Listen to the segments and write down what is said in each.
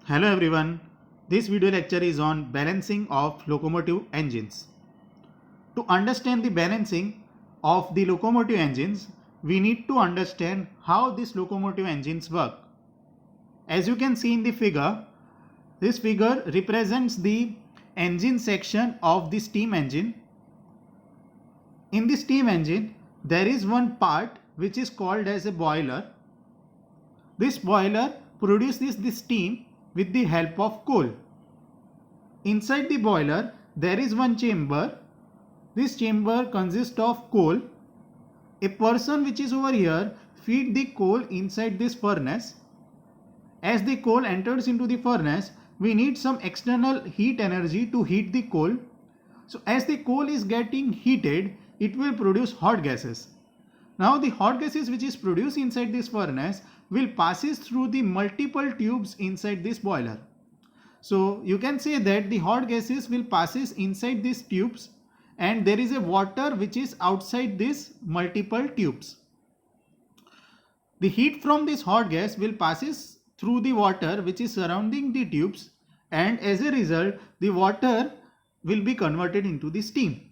Hello everyone. This video lecture is on balancing of locomotive engines. To understand the balancing of the locomotive engines, we need to understand how these locomotive engines work. As you can see in the figure, this figure represents the engine section of the steam engine. In the steam engine, there is one part which is called as a boiler. This boiler produces the steam with the help of coal. Inside the boiler, there is one chamber. This chamber consists of coal. A person which is over here feed the coal inside this furnace. As the coal enters into the furnace, we need some external heat energy to heat the coal. So as the coal is getting heated, it will produce hot gases. Now the hot gases which is produced inside this furnace will passes through the multiple tubes inside this boiler. So you can say that the hot gases will passes inside these tubes and there is a water which is outside these multiple tubes. The heat from this hot gas will passes through the water which is surrounding the tubes, and as a result the water will be converted into the steam.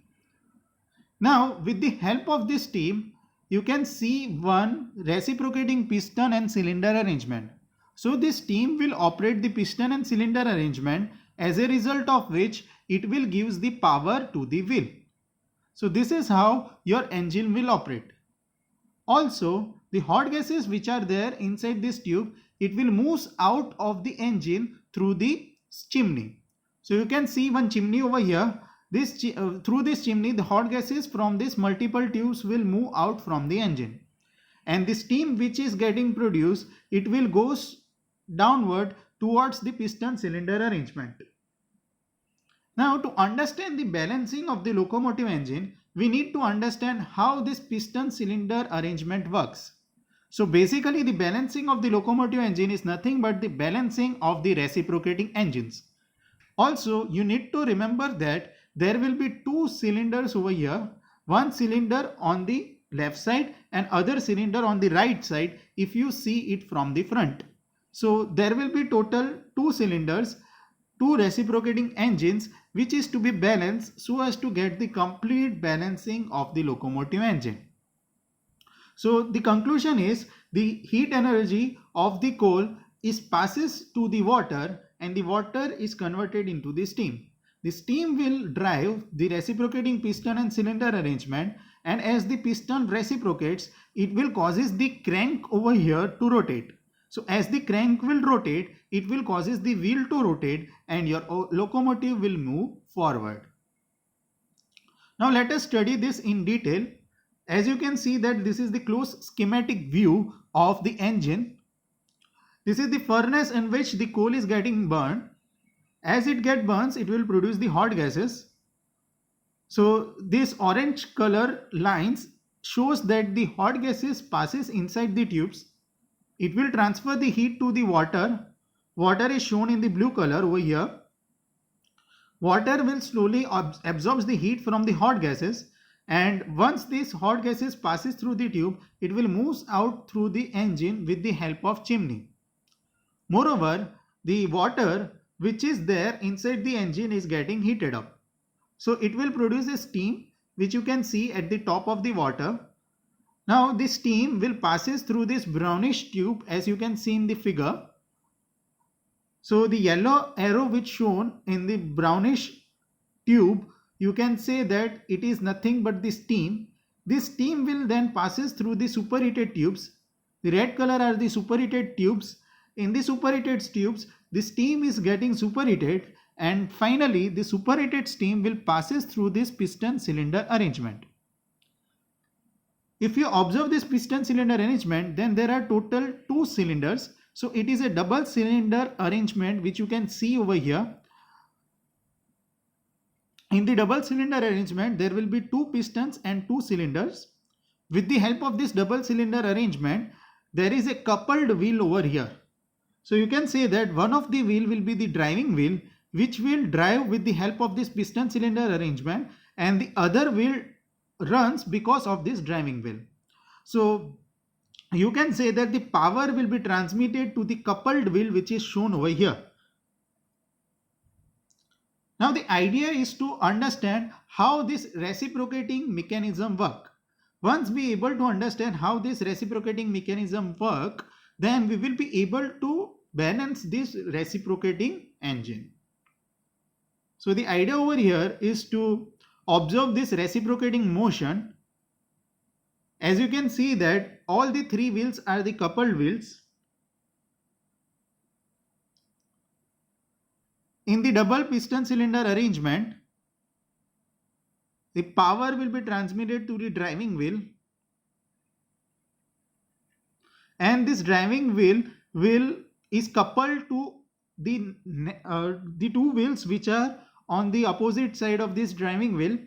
Now with the help of this steam, you can see one reciprocating piston and cylinder arrangement. So this steam will operate the piston and cylinder arrangement, as a result of which it will gives the power to the wheel. So this is how your engine will operate. Also, the hot gases which are there inside this tube, it will move out of the engine through the chimney. So you can see one chimney over here. Through this chimney, the hot gases from these multiple tubes will move out from the engine. And the steam which is getting produced, it will goes downward towards the piston cylinder arrangement. Now to understand the balancing of the locomotive engine, we need to understand how this piston cylinder arrangement works. So basically the balancing of the locomotive engine is nothing but the balancing of the reciprocating engines. Also you need to remember that there will be two cylinders over here, one cylinder on the left side and other cylinder on the right side if you see it from the front. So there will be total two cylinders, two reciprocating engines which is to be balanced so as to get the complete balancing of the locomotive engine. So the conclusion is the heat energy of the coal is passes to the water and the water is converted into the steam. The steam will drive the reciprocating piston and cylinder arrangement, and as the piston reciprocates, it will causes the crank over here to rotate. So as the crank will rotate, it will causes the wheel to rotate and your locomotive will move forward. Now let us study this in detail. As you can see that this is the close schematic view of the engine. This is the furnace in which the coal is getting burned. As it gets burns, it will produce the hot gases. So this orange color lines shows that the hot gases passes inside the tubes. It will transfer the heat to the water. Water is shown in the blue color over here. Water will slowly absorb the heat from the hot gases, and once this hot gases passes through the tube, it will move out through the engine with the help of chimney. Moreover, the water which is there inside the engine is getting heated up. So it will produce a steam which you can see at the top of the water. Now this steam will passes through this brownish tube as you can see in the figure. So the yellow arrow which shown in the brownish tube, you can say that it is nothing but the steam. This steam will then passes through the superheated tubes. The red color are the superheated tubes. In the superheated tubes, the steam is getting superheated, and finally the superheated steam will passes through this piston cylinder arrangement. If you observe this piston cylinder arrangement, then there are total two cylinders. So it is a double cylinder arrangement which you can see over here. In the double cylinder arrangement, there will be two pistons and two cylinders. With the help of this double cylinder arrangement, there is a coupled wheel over here. So you can say that one of the wheel will be the driving wheel, which will drive with the help of this piston cylinder arrangement, and the other wheel runs because of this driving wheel. So you can say that the power will be transmitted to the coupled wheel which is shown over here. Now the idea is to understand how this reciprocating mechanism work. Once we able to understand how this reciprocating mechanism work, then we will be able to balance this reciprocating engine. So the idea over here is to observe this reciprocating motion. As you can see that all the three wheels are the coupled wheels. In the double piston cylinder arrangement, the power will be transmitted to the driving wheel, and this driving wheel is coupled to the two wheels which are on the opposite side of this driving wheel.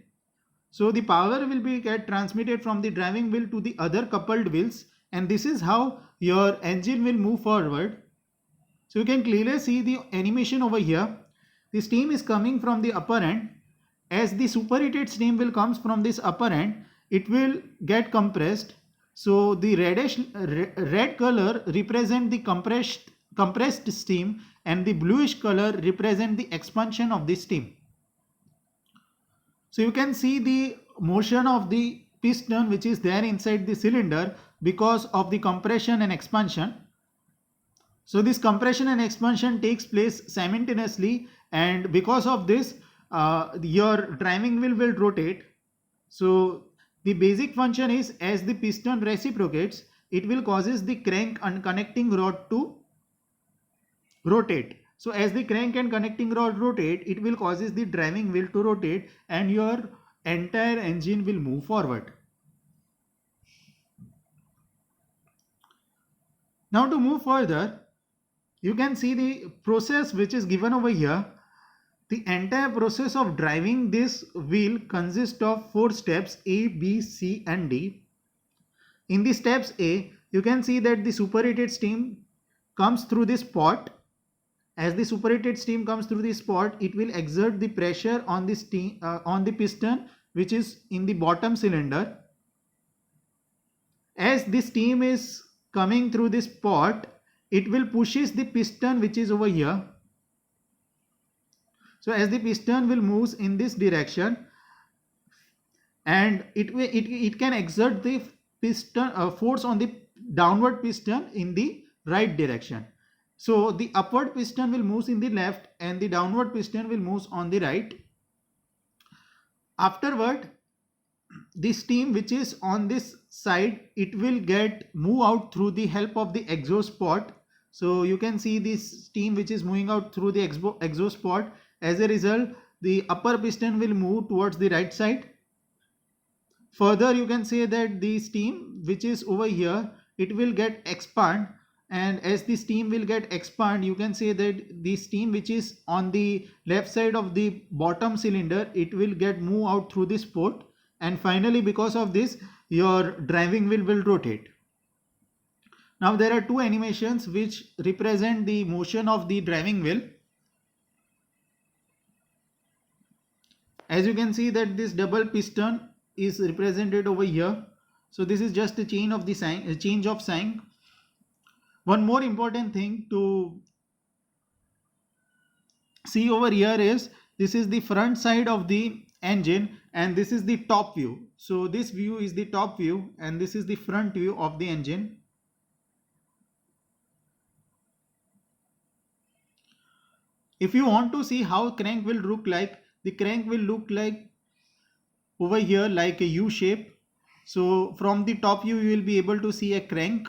So the power will be get transmitted from the driving wheel to the other coupled wheels, and this is how your engine will move forward. So you can clearly see the animation over here. The steam is coming from the upper end. As the superheated steam will comes from this upper end, it will get compressed. So the red color represent the compressed steam, and the bluish color represent the expansion of the steam. So you can see the motion of the piston which is there inside the cylinder because of the compression and expansion. So this compression and expansion takes place simultaneously, and because of this your driving wheel will rotate. So the basic function is, as the piston reciprocates, it will causes the crank and connecting rod to rotate. So as the crank and connecting rod rotate, it will causes the driving wheel to rotate, and your entire engine will move forward. Now to move further, you can see the process which is given over here. The entire process of driving this wheel consists of 4 steps: A, B, C and D. In the steps A, you can see that the superheated steam comes through this pot. As the superheated steam comes through this pot, it will exert the pressure on the steam on the piston which is in the bottom cylinder. As the steam is coming through this pot, it will pushes the piston which is over here. So as the piston will moves in this direction, and it can exert the piston force on the downward piston in the right direction. So the upward piston will moves in the left, and the downward piston will moves on the right. Afterward, the steam which is on this side, it will get move out through the help of the exhaust pot. So you can see this steam which is moving out through the exhaust pot. As a result, the upper piston will move towards the right side. Further, you can say that the steam which is over here, it will get expand, and as the steam will get expand, you can say that the steam which is on the left side of the bottom cylinder, it will get move out through this port, and finally because of this your driving wheel will rotate. Now there are two animations which represent the motion of the driving wheel. As you can see that this double piston is represented over here. So this is just a change of sign. One more important thing to see over here is, this is the front side of the engine and this is the top view. So this view is the top view and this is the front view of the engine. If you want to see how crank will look like, the crank will look like over here like a U shape. So from the top view you will be able to see a crank.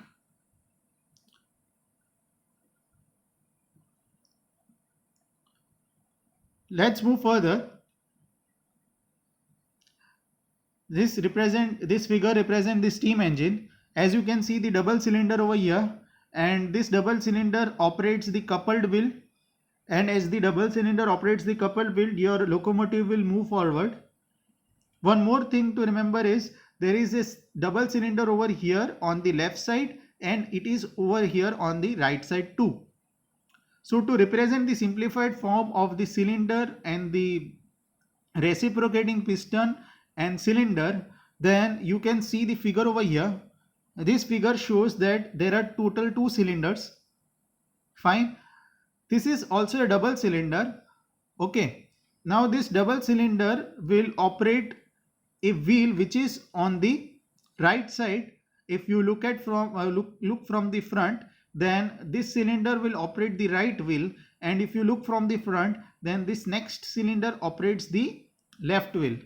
Let's move further. This figure represents the steam engine. As you can see the double cylinder over here, and this double cylinder operates the coupled wheel, and as the double cylinder operates the coupled wheel, your locomotive will move forward. One more thing to remember is, there is this double cylinder over here on the left side and it is over here on the right side too. So to represent the simplified form of the cylinder and the reciprocating piston and cylinder, then you can see the figure over here. This figure shows that there are total 2 cylinders. Fine. This is also a double cylinder. Okay. Now this double cylinder will operate a wheel which is on the right side. If you look at from look from the front, then this cylinder will operate the right wheel, and if you look from the front, then this next cylinder operates the left wheel.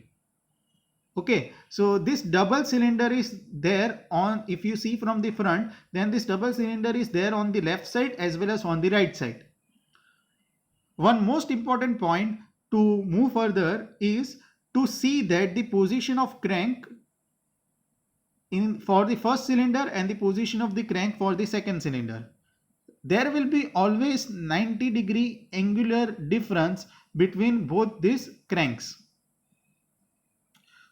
Okay, so this double cylinder is there on, if you see from the front, then this double cylinder is there on the left side as well as on the right side. One most important point to move further is to see that the position of crank for the first cylinder and the position of the crank for the second cylinder. There will be always 90-degree angular difference between both these cranks.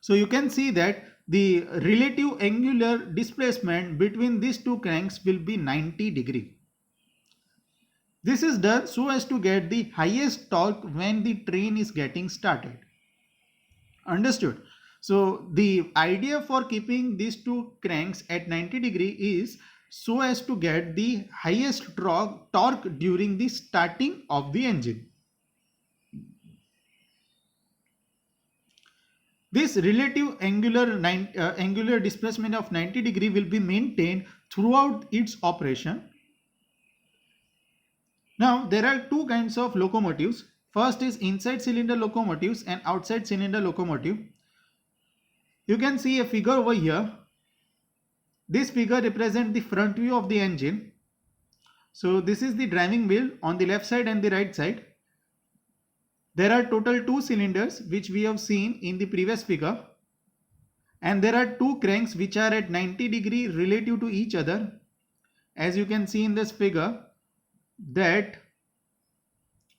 So you can see that the relative angular displacement between these two cranks will be 90-degree. This is done so as to get the highest torque when the train is getting started. Understood? So the idea for keeping these two cranks at 90-degree is so as to get the highest torque during the starting of the engine. This relative angular displacement of 90-degree will be maintained throughout its operation. Now there are two kinds of locomotives. First is inside cylinder locomotives and outside cylinder locomotive. You can see a figure over here. This figure represents the front view of the engine. So this is the driving wheel on the left side and the right side. There are total 2 cylinders which we have seen in the previous figure, and there are 2 cranks which are at 90-degree relative to each other. As you can see in this figure that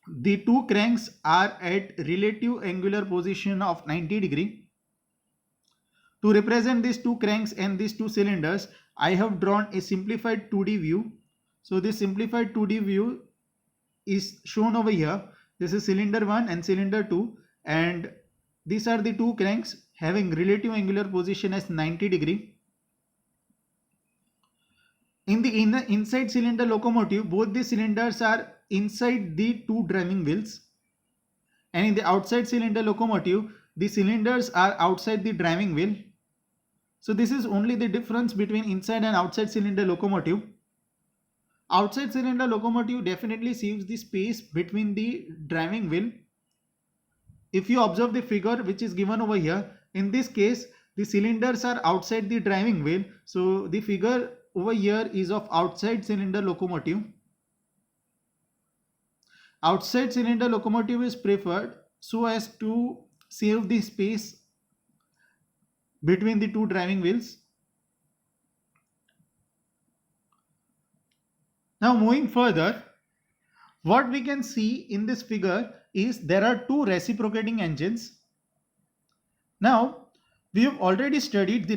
the 2 cranks are at relative angular position of 90-degree. To represent these 2 cranks and these 2 cylinders, I have drawn a simplified 2D view. So this simplified 2D view is shown over here. This is cylinder 1 and cylinder 2, and these are the 2 cranks having relative angular position as 90-degree. In the inside cylinder locomotive, both the cylinders are inside the 2 driving wheels, and in the outside cylinder locomotive, the cylinders are outside the driving wheel. So this is only the difference between inside and outside cylinder locomotive. Outside cylinder locomotive definitely saves the space between the driving wheel. If you observe the figure which is given over here, in this case the cylinders are outside the driving wheel. So the figure over here is of outside cylinder locomotive. Outside cylinder locomotive is preferred so as to save the space between the 2 driving wheels. Now moving further, what we can see in this figure is there are 2 reciprocating engines. Now we have already studied the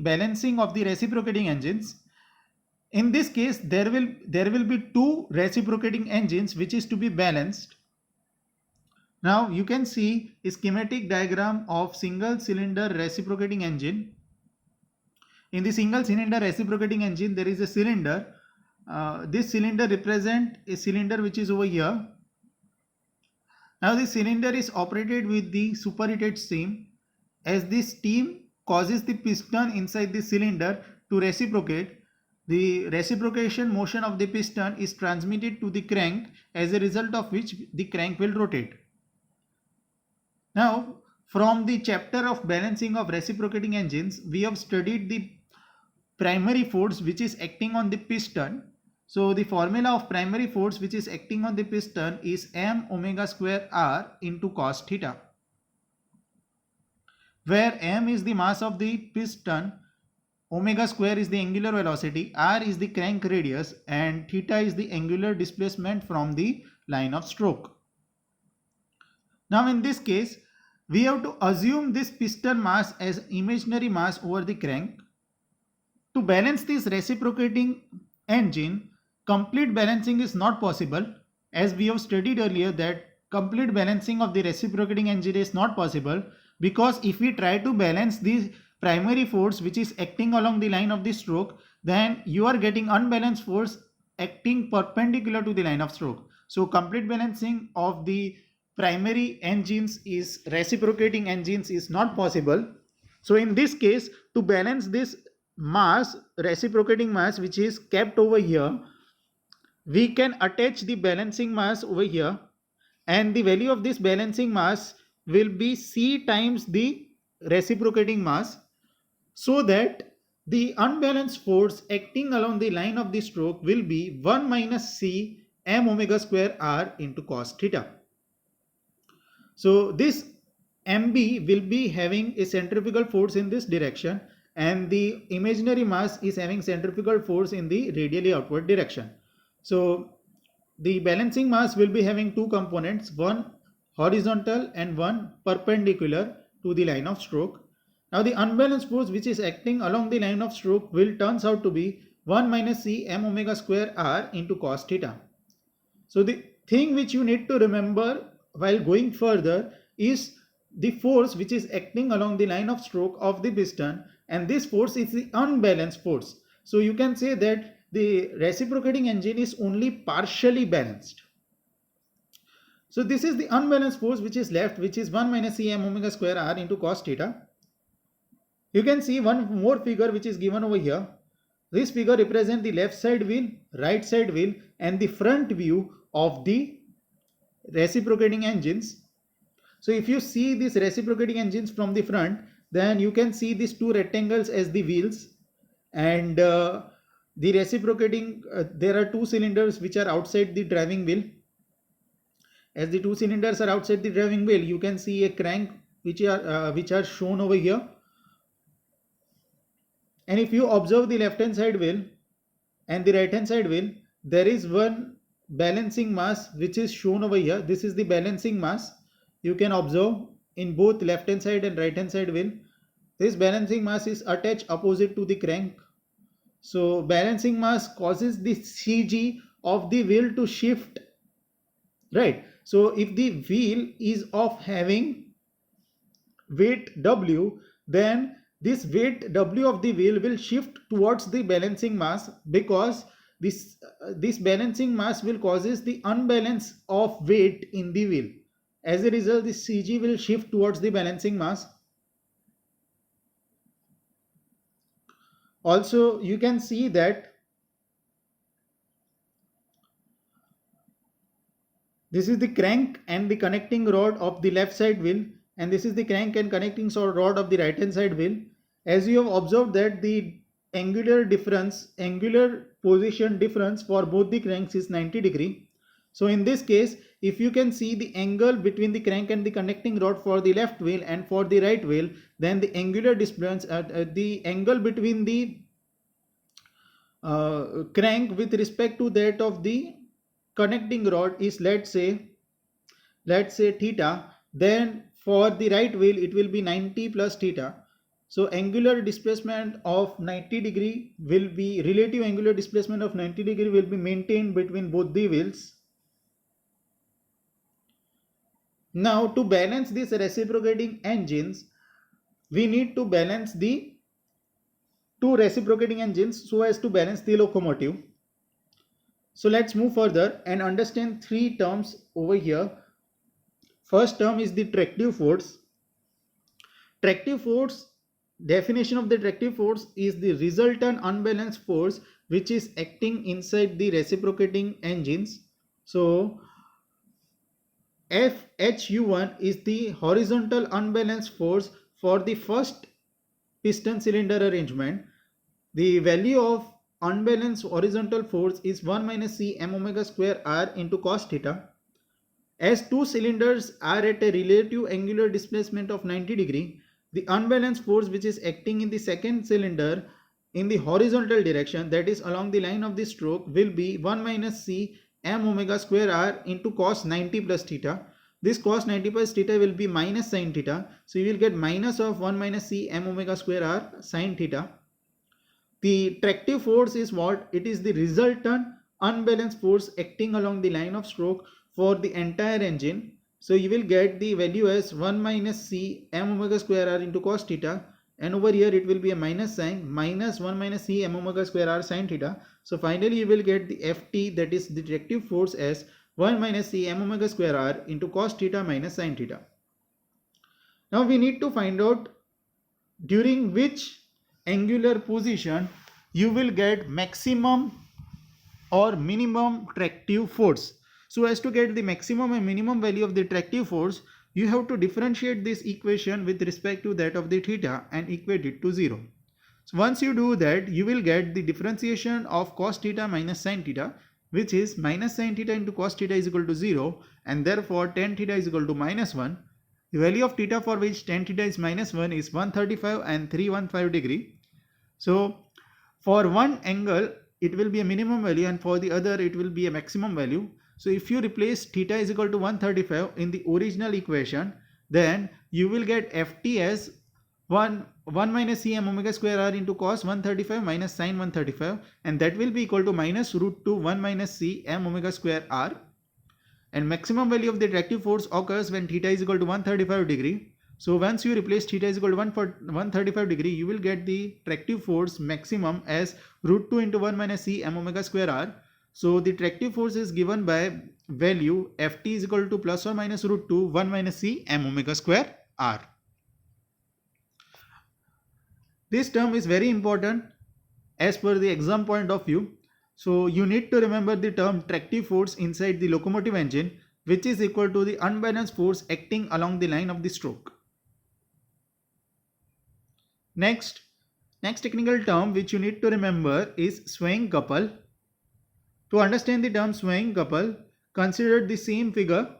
balancing of the reciprocating engines. In this case there will be 2 reciprocating engines which is to be balanced. Now you can see a schematic diagram of single cylinder reciprocating engine. In the single cylinder reciprocating engine there is a cylinder. This cylinder represents a cylinder which is over here. Now this cylinder is operated with the superheated steam. As this steam causes the piston inside the cylinder to reciprocate, the reciprocation motion of the piston is transmitted to the crank, as a result of which the crank will rotate. Now from the chapter of balancing of reciprocating engines, we have studied the primary force which is acting on the piston. So the formula of primary force which is acting on the piston is m omega square r into cos theta, where m is the mass of the piston, omega square is the angular velocity, r is the crank radius, and theta is the angular displacement from the line of stroke. Now in this case, we have to assume this piston mass as imaginary mass over the crank. To balance this reciprocating engine, complete balancing is not possible, as we have studied earlier that complete balancing of the reciprocating engine is not possible, because if we try to balance the primary force which is acting along the line of the stroke, then you are getting unbalanced force acting perpendicular to the line of stroke. So complete balancing of the primary engines is reciprocating engines is not possible. So in this case, to balance this mass, reciprocating mass which is kept over here, we can attach the balancing mass over here, and the value of this balancing mass will be C times the reciprocating mass, so that the unbalanced force acting along the line of the stroke will be 1 minus C m omega square r into cos theta. So this MB will be having a centrifugal force in this direction, and the imaginary mass is having centrifugal force in the radially outward direction. So the balancing mass will be having two components, one horizontal and one perpendicular to the line of stroke. Now the unbalanced force which is acting along the line of stroke will turns out to be 1 minus C m omega square r into cos theta. So the thing which you need to remember while going further is the force which is acting along the line of stroke of the piston, and this force is the unbalanced force. So you can say that the reciprocating engine is only partially balanced. So this is the unbalanced force which is left, which is 1 minus C m omega square r into cos theta. You can see one more figure which is given over here. This figure represents the left side wheel, right side wheel, and the front view of the reciprocating engines. So if you see these reciprocating engines from the front, then you can see these two rectangles as the wheels, and the reciprocating there are two cylinders which are outside the driving wheel. As the two cylinders are outside the driving wheel, you can see a crank which are shown over here. And if you observe the left hand side wheel and the right hand side wheel, there is one balancing mass which is shown over here. This is the balancing mass. You can observe in both left hand side and right hand side wheel. This balancing mass is attached opposite to the crank. So balancing mass causes the CG of the wheel to shift, right? So if the wheel is of having weight W, then this weight W of the wheel will shift towards the balancing mass, because this balancing mass will causes the unbalance of weight in the wheel. As a result, the CG will shift towards the balancing mass. Also, you can see that this is the crank and the connecting rod of the left side wheel, and this is the crank and connecting rod of the right hand side wheel. As you have observed that the angular position difference for both the cranks is 90 degree. So in this case, if you can see the angle between the crank and the connecting rod for the left wheel and for the right wheel, then the angular difference the angle between the crank with respect to that of the connecting rod is let's say theta, then for the right wheel it will be 90 plus theta. So angular displacement of 90 degree will be, relative angular displacement of 90 degree will be maintained between both the wheels. Now to balance these reciprocating engines, we need to balance the two reciprocating engines so as to balance the locomotive. So let's move further and understand three terms over here. First term is the tractive force. Tractive force, definition of the tractive force is the resultant unbalanced force which is acting inside the reciprocating engines. So FHU1 is the horizontal unbalanced force for the first piston cylinder arrangement. The value of unbalanced horizontal force is 1 minus C m omega square r into cos theta. As two cylinders are at a relative angular displacement of 90 degree, the unbalanced force which is acting in the second cylinder in the horizontal direction, that is along the line of the stroke, will be 1 minus C m omega square r into cos 90 plus theta. This cos 90 plus theta will be minus sin theta. So you will get minus of 1 minus C m omega square r sin theta. The tractive force is what? It is the resultant unbalanced force acting along the line of stroke for the entire engine. So you will get the value as 1 minus C m omega square r into cos theta, and over here it will be a minus sign, minus 1 minus C m omega square r sin theta. So finally you will get the Ft, that is the tractive force, as 1 minus c m omega square r into cos theta minus sin theta. Now we need to find out during which angular position you will get maximum or minimum tractive force. So as to get the maximum and minimum value of the tractive force, you have to differentiate this equation with respect to that of the theta and equate it to 0. So once you do that, you will get the differentiation of cos theta minus sin theta, which is minus sin theta into cos theta is equal to 0, and therefore tan theta is equal to minus 1. The value of theta for which tan theta is minus 1 is 135 and 315 degree. So for one angle it will be a minimum value and for the other it will be a maximum value. So if you replace theta is equal to 135 in the original equation, then you will get ft as 1 minus c m omega square r into cos 135 minus sin 135, and that will be equal to minus root 2 1 minus c m omega square r. And maximum value of the attractive force occurs when theta is equal to 135 degree. So once you replace theta is equal to 135 degree, you will get the tractive force maximum as root 2 into 1 minus c m omega square r. So the tractive force is given by value ft is equal to plus or minus root 2 1 minus c m omega square r. This term is very important as per the exam point of view. So you need to remember the term tractive force inside the locomotive engine, which is equal to the unbalanced force acting along the line of the stroke. Next technical term which you need to remember is swaying couple. To understand the term swaying couple, consider the same figure.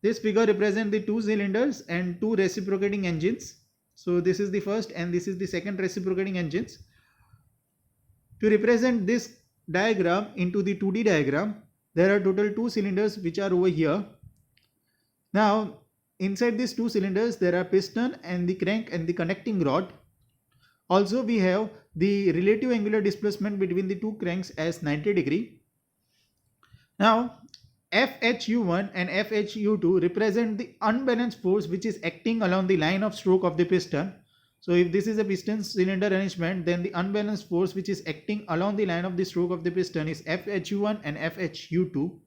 This figure represents the two cylinders and two reciprocating engines. So this is the first and this is the second reciprocating engines. To represent this diagram into the 2D diagram, there are total two cylinders which are over here. Now inside these two cylinders there are piston and the crank and the connecting rod. Also we have the relative angular displacement between the two cranks as 90 degree. Now FHU1 and FHU2 represent the unbalanced force which is acting along the line of stroke of the piston. So if this is a piston cylinder arrangement, then the unbalanced force which is acting along the line of the stroke of the piston is FHU1 and FHU2.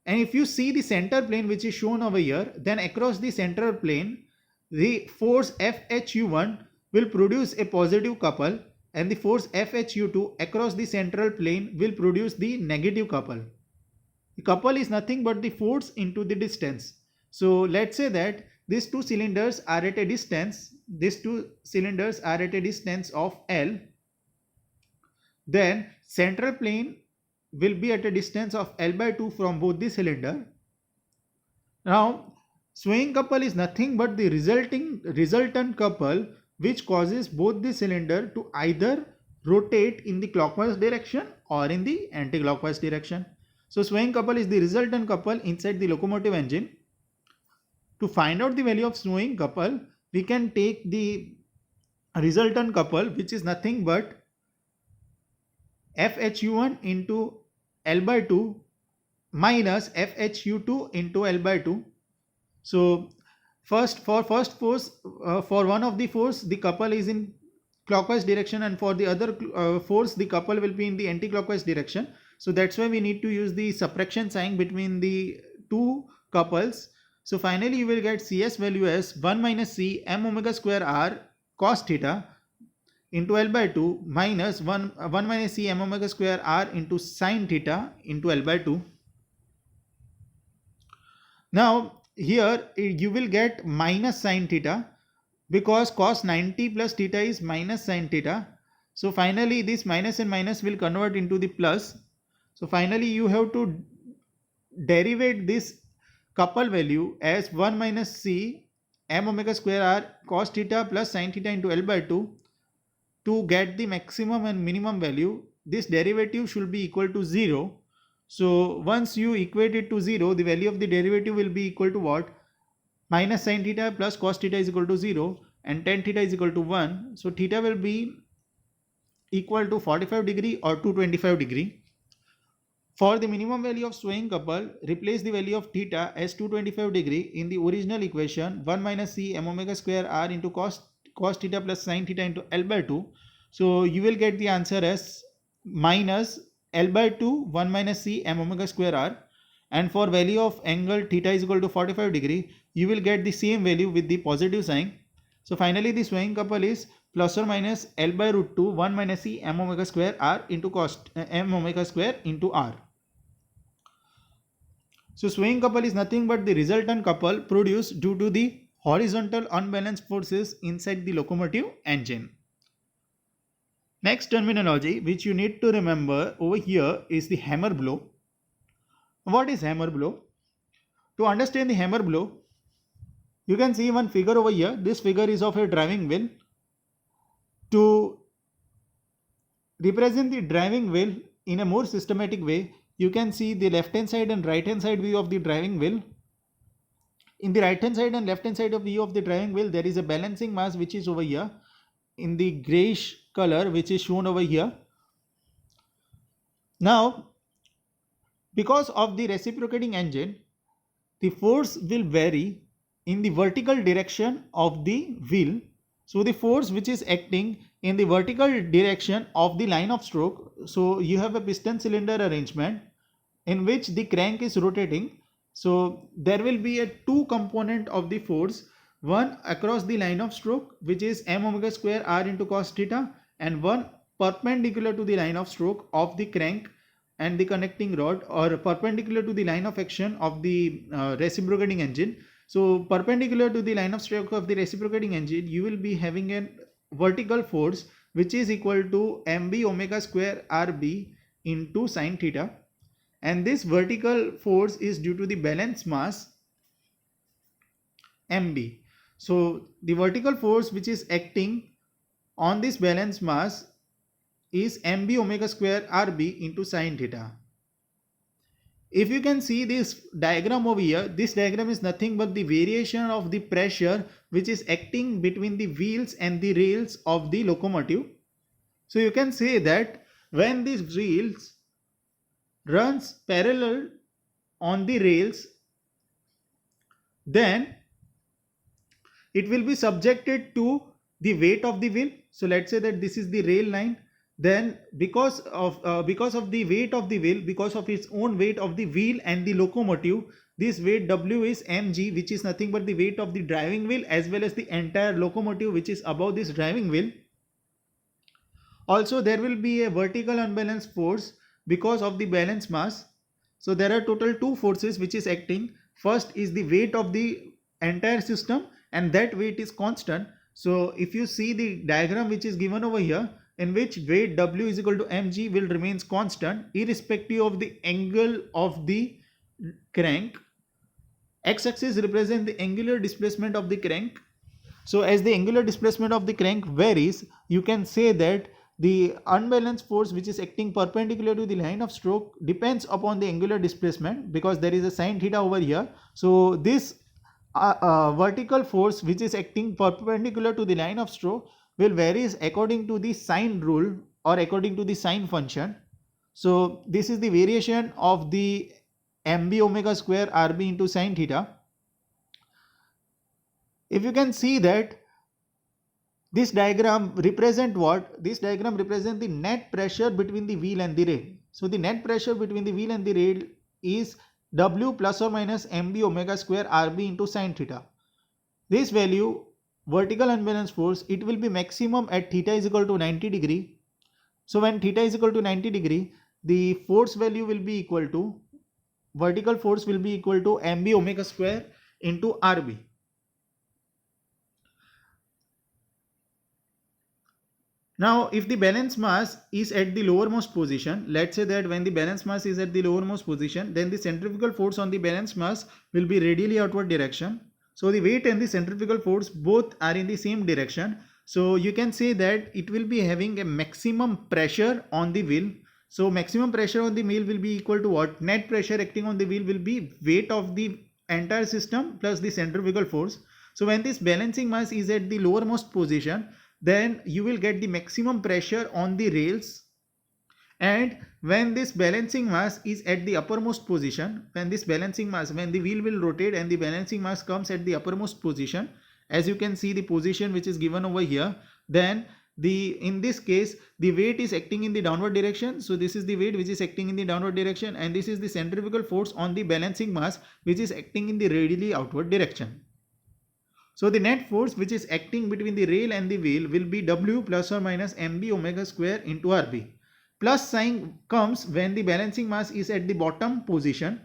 And if you see the center plane which is shown over here, then across the central plane, the force FHU1 will produce a positive couple and the force FHU2 across the central plane will produce the negative couple. The couple is nothing but the force into the distance. So let's say that these two cylinders are at a distance, of L. Then central plane will be at a distance of L by 2 from both the cylinder. Now swaying couple is nothing but the resultant couple which causes both the cylinder to either rotate in the clockwise direction or in the anti-clockwise direction. So swaying couple is the resultant couple inside the locomotive engine. To find out the value of swaying couple, we can take the resultant couple which is nothing but FHU1 into L by 2 minus FHU2 into L by 2. So for one of the force the couple is in clockwise direction and for the other force the couple will be in the anti-clockwise direction. So that's why we need to use the subtraction sign between the two couples. So finally you will get CS value as 1 minus C m omega square r cos theta into L by 2 minus 1 minus C m omega square r into sin theta into L by 2. Now here you will get minus sin theta because cos 90 plus theta is minus sin theta. So finally this minus and minus will convert into the plus. So finally you have to derivate this couple value as 1 minus c m omega square r cos theta plus sin theta into L by 2 to get the maximum and minimum value. This derivative should be equal to 0. So once you equate it to 0, the value of the derivative will be equal to what? Minus sin theta plus cos theta is equal to 0 and tan theta is equal to 1. So theta will be equal to 45 degree or 225 degree. For the minimum value of swaying couple, replace the value of theta as 225 degree in the original equation 1 minus c m omega square r into cos theta plus sin theta into L by 2. So you will get the answer as minus L by 2 1 minus C m omega square r, and for value of angle theta is equal to 45 degree, you will get the same value with the positive sign. So finally the swaying couple is plus or minus L by root 2 1 minus C m omega square r into cos m omega square into r. So swaying couple is nothing but the resultant couple produced due to the horizontal unbalanced forces inside the locomotive engine. Next terminology which you need to remember over here is the hammer blow. What is hammer blow? To understand the hammer blow, you can see one figure over here. This figure is of a driving wheel. To represent the driving wheel in a more systematic way, you can see the left hand side and right hand side view of the driving wheel. In the right hand side and left hand side of view of the driving wheel, there is a balancing mass which is over here in the grayish color, which is shown over here. Now, because of the reciprocating engine, the force will vary in the vertical direction of the wheel. So the force which is acting in the vertical direction of the line of stroke, so you have a piston cylinder arrangement in which the crank is rotating. So there will be a two component of the force, one across the line of stroke which is m omega square r into cos theta, and one perpendicular to the line of stroke of the crank and the connecting rod, or perpendicular to the line of action of the reciprocating engine. So perpendicular to the line of stroke of the reciprocating engine, you will be having a vertical force which is equal to mb omega square rb into sine theta, and this vertical force is due to the balance mass mb. So the vertical force which is acting on this balance mass is mb omega square rb into sine theta. If you can see this diagram over here, this diagram is nothing but the variation of the pressure which is acting between the wheels and the rails of the locomotive. So you can say that when these wheels runs parallel on the rails, then it will be subjected to the weight of the wheel. So let's say that this is the rail line. Then because of the weight of the wheel, because of its own weight of the wheel and the locomotive, this weight W is mg, which is nothing but the weight of the driving wheel as well as the entire locomotive which is above this driving wheel. Also there will be a vertical unbalanced force because of the balance mass. So there are total two forces which is acting. First is the weight of the entire system, and that weight is constant. So if you see the diagram which is given over here, in which weight W is equal to mg will remains constant irrespective of the angle of the crank. X-axis represents the angular displacement of the crank. So as the angular displacement of the crank varies, you can say that the unbalanced force which is acting perpendicular to the line of stroke depends upon the angular displacement, because there is a sine theta over here. So this vertical force which is acting perpendicular to the line of stroke will varies according to the sine rule or according to the sine function. So this is the variation of the mb omega square rb into sine theta. If you can see that this diagram represent what? This diagram represent the net pressure between the wheel and the rail. So the net pressure between the wheel and the rail is W plus or minus mb omega square rb into sine theta. This value, vertical unbalanced force, it will be maximum at theta is equal to 90 degree. So when theta is equal to 90 degree, the force value will be equal to, vertical force will be equal to mb omega square into rb. Now if the balance mass is at the lowermost position, let's say that when the balance mass is at the lowermost position, then the centrifugal force on the balance mass will be radially outward direction. So the weight and the centrifugal force both are in the same direction. So you can say that it will be having a maximum pressure on the wheel. So maximum pressure on the wheel will be equal to what? Net pressure acting on the wheel will be weight of the entire system plus the centrifugal force. So when this balancing mass is at the lowermost position, then you will get the maximum pressure on the rails. And when this balancing mass is at the uppermost position, when the wheel will rotate and the balancing mass comes at the uppermost position, as you can see the position which is given over here, then in this case the weight is acting in the downward direction. So this is the weight which is acting in the downward direction, and this is the centrifugal force on the balancing mass which is acting in the radially outward direction. So the net force which is acting between the rail and the wheel will be W plus or minus mb omega square into rb. Plus sign comes when the balancing mass is at the bottom position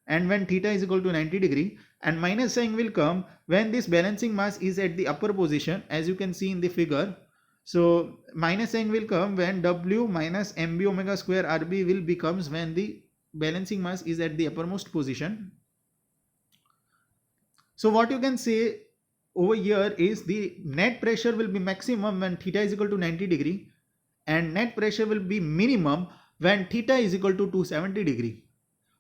and when theta is equal to 90 degree, and minus sign will come when this balancing mass is at the upper position, as you can see in the figure. So minus sign will come when W minus mb omega square rb will becomes when the balancing mass is at the uppermost position. So what you can say over here is the net pressure will be maximum when theta is equal to 90 degree, and net pressure will be minimum when theta is equal to 270 degree.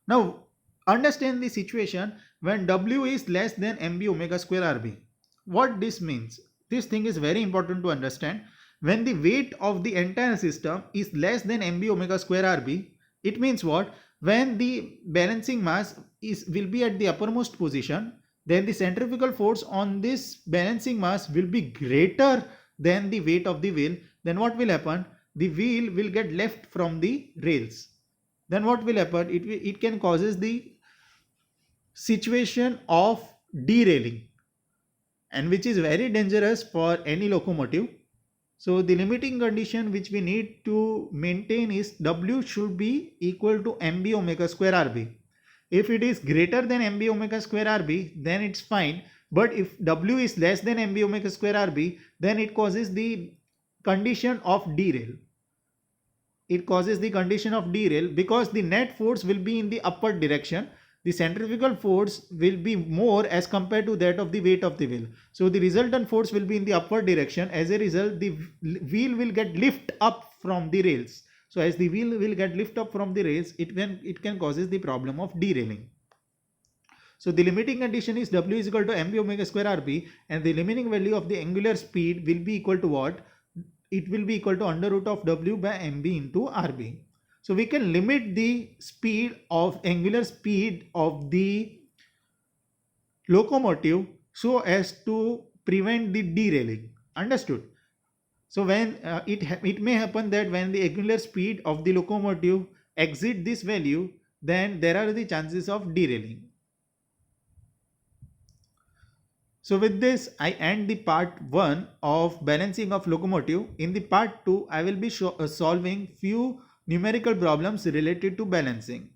Now understand the situation when W is less than mb omega square rb. What this means? This thing is very important to understand. When the weight of the entire system is less than mb omega square rb, it means what? When the balancing mass will be at the uppermost position, then the centrifugal force on this balancing mass will be greater than the weight of the wheel. Then what will happen? The wheel will get left from the rails. Then what will happen? It can causes the situation of derailing, and which is very dangerous for any locomotive. So the limiting condition which we need to maintain is W should be equal to mb omega square rb. If it is greater than mb omega square rb, then it's fine. But if W is less than mb omega square rb, then it causes the condition of derail. It causes the condition of derail because the net force will be in the upward direction. The centrifugal force will be more as compared to that of the weight of the wheel. So the resultant force will be in the upward direction. As a result, the wheel will get lift up from the rails. So as the wheel will get lift up from the rails, it can causes the problem of derailing. So the limiting condition is W is equal to mb omega square rb, and the limiting value of the angular speed will be equal to what? It will be equal to under root of W by mb into rb. So we can limit the speed of angular speed of the locomotive so as to prevent the derailing. Understood? So when it may happen that when the angular speed of the locomotive exceed this value, then there are the chances of derailing. So with this, I end the part 1 of balancing of locomotive. In the part 2, I will be solving few numerical problems related to balancing.